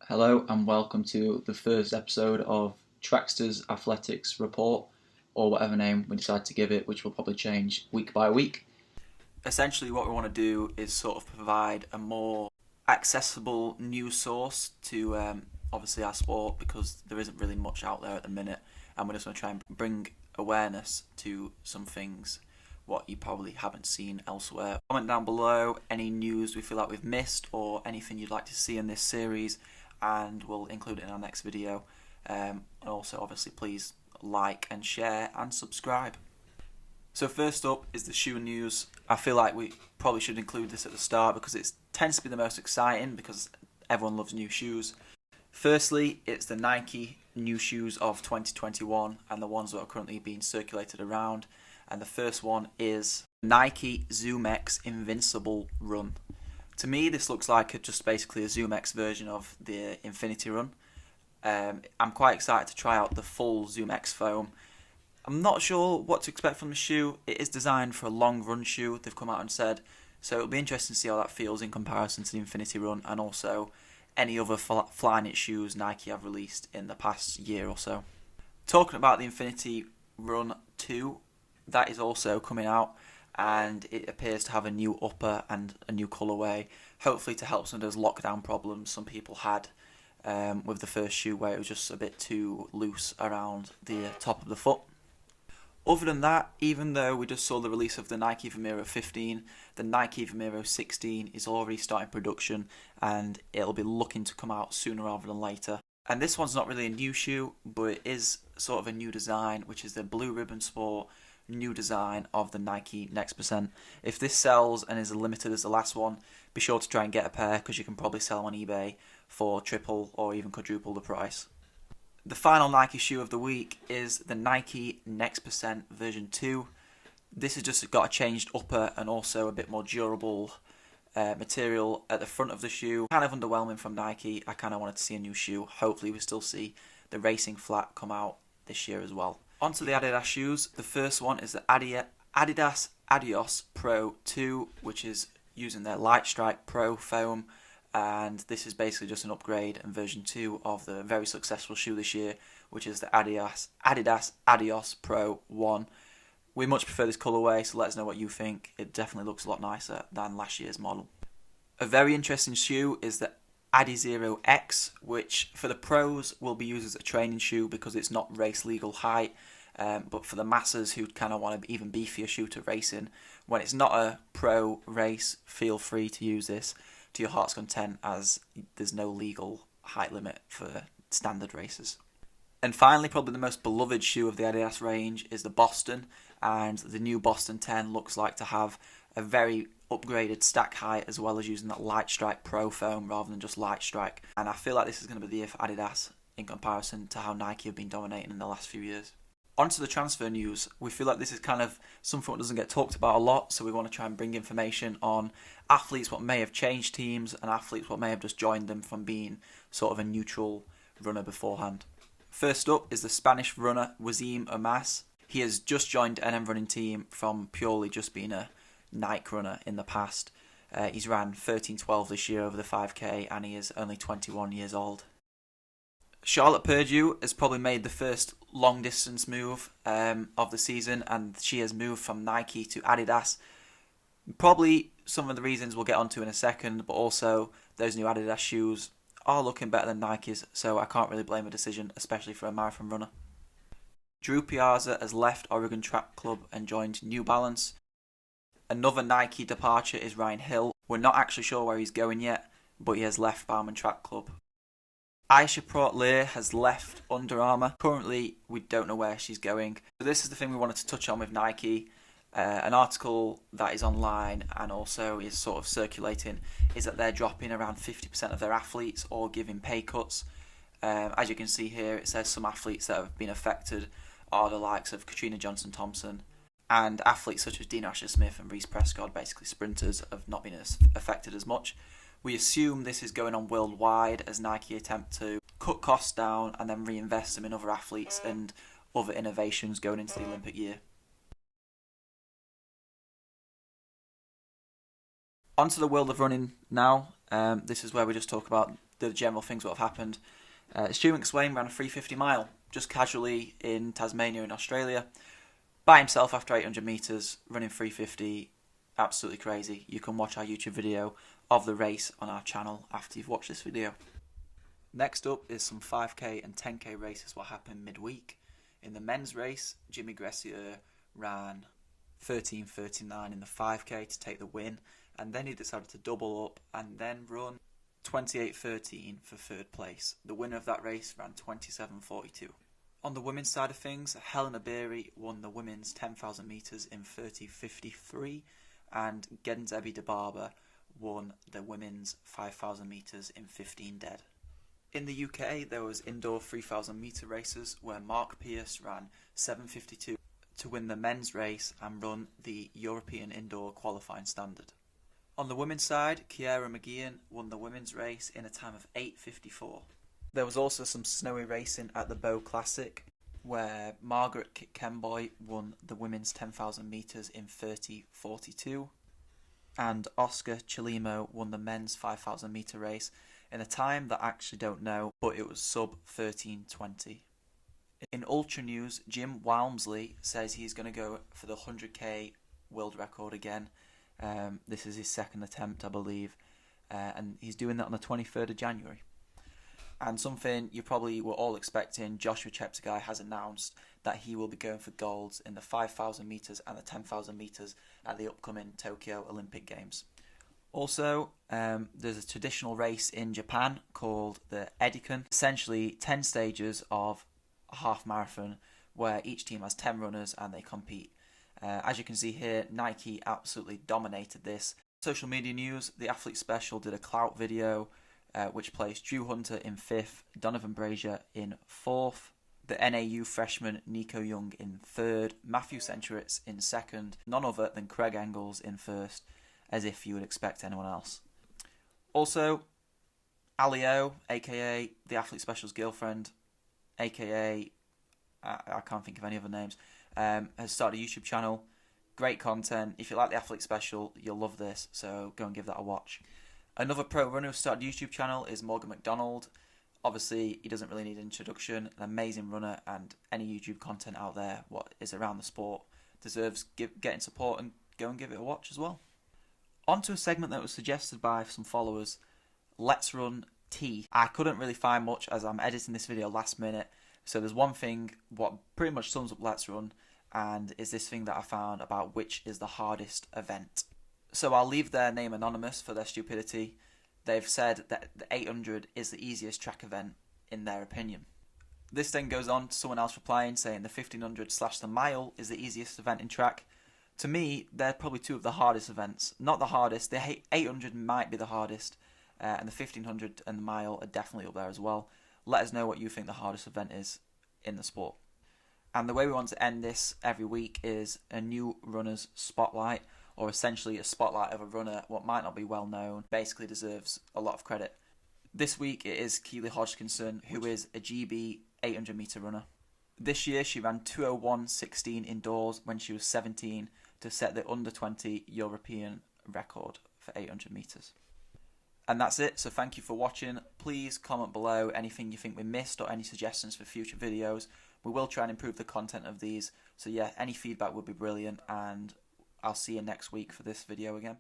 Hello and welcome to the first episode of Tracksta's Athletics Report, or whatever name we decide to give it, which will probably change week by week. Essentially what we want to do is sort of provide a more accessible news source to obviously our sport, because there isn't really much out there at the minute, and we just want to try and bring awareness to some things what you probably haven't seen elsewhere. Comment down below any news we feel like we've missed or anything you'd like to see in this series, and we'll include it in our next video. And also obviously please like and share and subscribe. So first up is the shoe news. I feel like we probably should include this at the start because it tends to be the most exciting because everyone loves new shoes. Firstly, it's the Nike new shoes of 2021 and the ones that are currently being circulated around. And the first one is Nike zoomx Invincible Run. To me, this looks like just basically a zoomx version of the Infinity Run. I'm quite excited to try out the full zoomx foam. I'm not sure what to expect from the shoe. It is designed for a long run shoe, they've come out and said. So it'll be interesting to see how that feels in comparison to the Infinity Run and also any other Flyknit shoes Nike have released in the past year or so. Talking about the Infinity Run 2, that is also coming out, and it appears to have a new upper and a new colourway, hopefully to help some of those lockdown problems some people had with the first shoe, where it was just a bit too loose around the top of the foot. Other than that, even though we just saw the release of the Nike Vomero 15, the Nike Vomero 16 is already starting production, and it'll be looking to come out sooner rather than later. And this one's not really a new shoe, but it is sort of a new design, which is the Blue Ribbon Sport new design of the Nike Next Percent. If this sells and is as limited as the last one, be sure to try and get a pair, because you can probably sell them on eBay for triple or even quadruple the price. The final Nike shoe of the week is the Nike Next Percent version 2. This has just got a changed upper and also a bit more durable material at the front of the shoe. Kind of underwhelming from Nike. I kind of wanted to see a new shoe. Hopefully we still see the racing flat come out this year as well. Onto the Adidas shoes. The first one is the Adidas Adios Pro 2, which is using their Light Strike Pro foam, and this is basically just an upgrade and version 2 of the very successful shoe this year, which is the Adidas Adios Pro 1. We much prefer this colourway, so let us know what you think. It definitely looks a lot nicer than last year's model. A very interesting shoe is the Adizero X, which for the pros will be used as a training shoe because it's not race legal height, but for the masses who kind of want an even beefier shoe to race in, when it's not a pro race, feel free to use this to your heart's content, as there's no legal height limit for standard races. And finally, probably the most beloved shoe of the Adidas range is the Boston, and the new Boston 10 looks like to have a very upgraded stack height, as well as using that Light Strike Pro foam rather than just Light Strike. And I feel like this is going to be the year for Adidas in comparison to how Nike have been dominating in the last few years. Onto the transfer news. We feel like this is kind of something that doesn't get talked about a lot, so we want to try and bring information on athletes what may have changed teams and athletes what may have just joined them from being sort of a neutral runner beforehand. First up is the Spanish runner Ouassim Oumaiz. He has just joined NM running team from purely just being a Nike runner in the past. He's ran 13:12 this year over the 5k, and he is only 21 years old. Charlotte Purdue has probably made the first long distance move of the season, and she has moved from Nike to Adidas. Probably some of the reasons we'll get onto in a second, but also those new Adidas shoes are looking better than Nike's, so I can't really blame a decision, especially for a marathon runner. Drew Piazza has left Oregon Track Club and joined New Balance. Another Nike departure is Ryan Hill. We're not actually sure where he's going yet, but he has left Bowerman Track Club. Aisha Leer has left Under Armour. Currently, we don't know where she's going. So this is the thing we wanted to touch on with Nike. An article that is online and also is sort of circulating is that they're dropping around 50% of their athletes or giving pay cuts. As you can see here, it says some athletes that have been affected are the likes of Katrina Johnson-Thompson, and athletes such as Dean Asher-Smith and Reece Prescott, basically sprinters, have not been affected as much. We assume this is going on worldwide as Nike attempt to cut costs down and then reinvest them in other athletes and other innovations going into the Olympic year. Onto the world of running now. This is where we just talk about the general things what have happened. Zoomx ran a 350 mile, just casually in Tasmania in Australia, by himself after 800 metres, running 350, absolutely crazy. You can watch our YouTube video of the race on our channel after you've watched this video. Next up is some 5k and 10k races what happened midweek. In the men's race, Jimmy Gressier ran 13:39 in the 5k to take the win, and then he decided to double up and then run 28:13 for third place. The winner of that race ran 27:42. On the women's side of things, Helena Beery won the women's 10,000 metres in 30:53, and Genzebi Debaba won the women's 5,000 metres in 15 dead. In the UK, there was indoor 3,000 metre races where Mark Pierce ran 7:52 to win the men's race and run the European indoor qualifying standard. On the women's side, Ciara McGeehan won the women's race in a time of 8:54. There was also some snowy racing at the Bow Classic, where Margaret Kemboy won the women's 10,000 metres in 30:42, and Oscar Chilimo won the men's 5,000 metre race in a time that I actually don't know, but it was sub 13:20. In ultra news, Jim Walmsley says he's going to go for the 100k world record again. This is his second attempt, I believe, and he's doing that on the 23rd of January. And something you probably were all expecting, Joshua Cheptegei has announced that he will be going for golds in the 5,000 metres and the 10,000 metres at the upcoming Tokyo Olympic Games. Also, there's a traditional race in Japan called the ediken, essentially 10 stages of a half marathon where each team has 10 runners and they compete. As you can see here, Nike absolutely dominated this. Social media news, the Athlete Special did a clout video which placed Drew Hunter in 5th, Donovan Brazier in 4th, the NAU freshman Nico Young in 3rd, Matthew Centuritz in 2nd, none other than Craig Engels in 1st, as if you would expect anyone else. Also, Allie, aka the Athlete Special's girlfriend, aka I can't think of any other names, has started a YouTube channel. Great content. If you like the Athlete Special, you'll love this, so go and give that a watch. Another pro runner who started a YouTube channel is Morgan McDonald. Obviously, he doesn't really need an introduction. An amazing runner, and any YouTube content out there what is around the sport deserves getting support, and go and give it a watch as well. On to a segment that was suggested by some followers, Let's Run T. I couldn't really find much as I'm editing this video last minute, so there's one thing what pretty much sums up Let's Run, and is this thing that I found about which is the hardest event. So I'll leave their name anonymous for their stupidity. They've said that the 800 is the easiest track event in their opinion. This then goes on to someone else replying saying the 1500 / the mile is the easiest event in track. To me, they're probably two of the hardest events. Not the hardest, the 800 might be the hardest, and the 1500 and the mile are definitely up there as well. Let us know what you think the hardest event is in the sport. And the way we want to end this every week is a new runner's spotlight, or essentially a spotlight of a runner what might not be well known, basically deserves a lot of credit. This week it is Keely Hodgkinson, who is a GB 800 metre runner. This year she ran 2:01.16 indoors when she was 17 to set the under 20 European record for 800 metres. And that's it, so thank you for watching. Please comment below anything you think we missed or any suggestions for future videos. We will try and improve the content of these, so yeah, any feedback would be brilliant, and I'll see you next week for this video again.